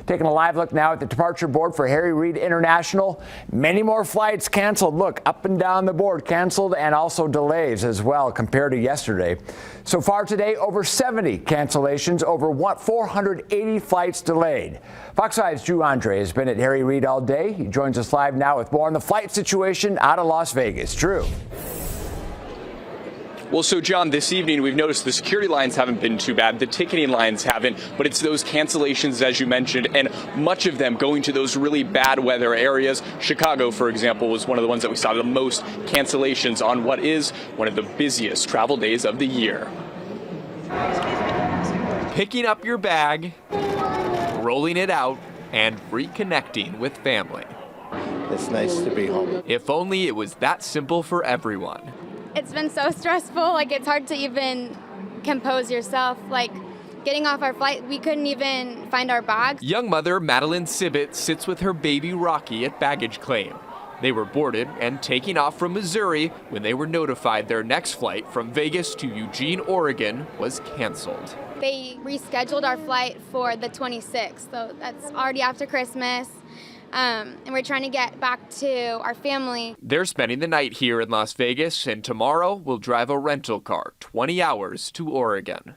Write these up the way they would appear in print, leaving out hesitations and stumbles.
Taking a live look now at the departure board for Reid International. Many more flights canceled. Look, up and down the board, canceled and also delays as well compared to yesterday. So far today, over 70 cancellations, over 480 flights delayed. Fox 5's Drew Andre has been at Reid all day. He joins us live now with more on the flight situation out of Las Vegas. Drew. Well, so John, this evening we've noticed the security lines haven't been too bad, the ticketing lines haven't, but it's those cancellations, as you mentioned, and much of them going to those really bad weather areas. Chicago, for example, was one of the ones that we saw the most cancellations on what is one of the busiest travel days of the year. Picking up your bag, rolling it out, and reconnecting with family. It's nice to be home. If only it was that simple for everyone. It's been so stressful, like it's hard to even compose yourself. Like getting off our flight, we couldn't even find our bags. Young mother Madeline Sibbett sits with her baby Rocky at baggage claim. They were boarded and taking off from Missouri when they were notified their next flight from Vegas to Eugene, Oregon was canceled. They rescheduled our flight for the 26th, so that's already after Christmas. And we're trying to get back to our family. They're spending the night here in Las Vegas, and tomorrow we'll drive a rental car 20 hours to Oregon.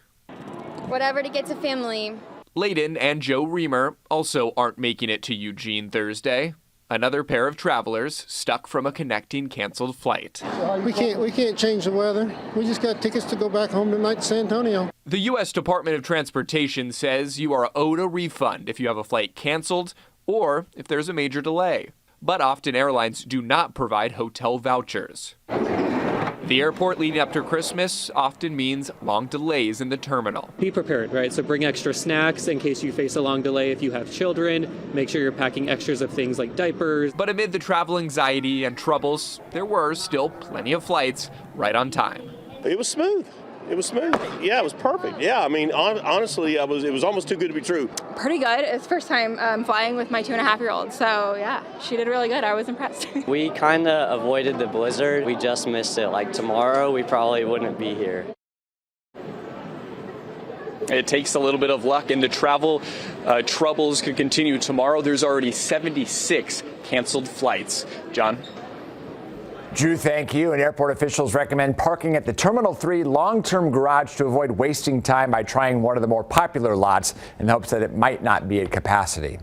Whatever to get to family. Layden and Joe Reamer also aren't making it to Eugene Thursday. Another pair of travelers stuck from a connecting canceled flight. We can't change the weather. We just got tickets to go back home tonight to San Antonio. The U.S. Department of Transportation says you are owed a refund if you have a flight canceled or if there's a major delay. But often airlines do not provide hotel vouchers. The airport leading up to Christmas often means long delays in the terminal. Be prepared, right? So bring extra snacks in case you face a long delay if you have children. Make sure you're packing extras of things like diapers. But amid the travel anxiety and troubles, there were still plenty of flights right on time. It was smooth. It was smooth. Yeah, it was perfect. Yeah, I mean, honestly, it was almost too good to be true. Pretty good. It's the first time flying with my 2.5-year-old. So yeah, she did really good. I was impressed. We kind of avoided the blizzard. We just missed it. Like tomorrow, we probably wouldn't be here. It takes a little bit of luck, and the travel troubles could continue tomorrow. There's already 76 canceled flights. John? Drew, thank you. And airport officials recommend parking at the Terminal 3 long-term garage to avoid wasting time by trying one of the more popular lots in hopes that it might not be at capacity.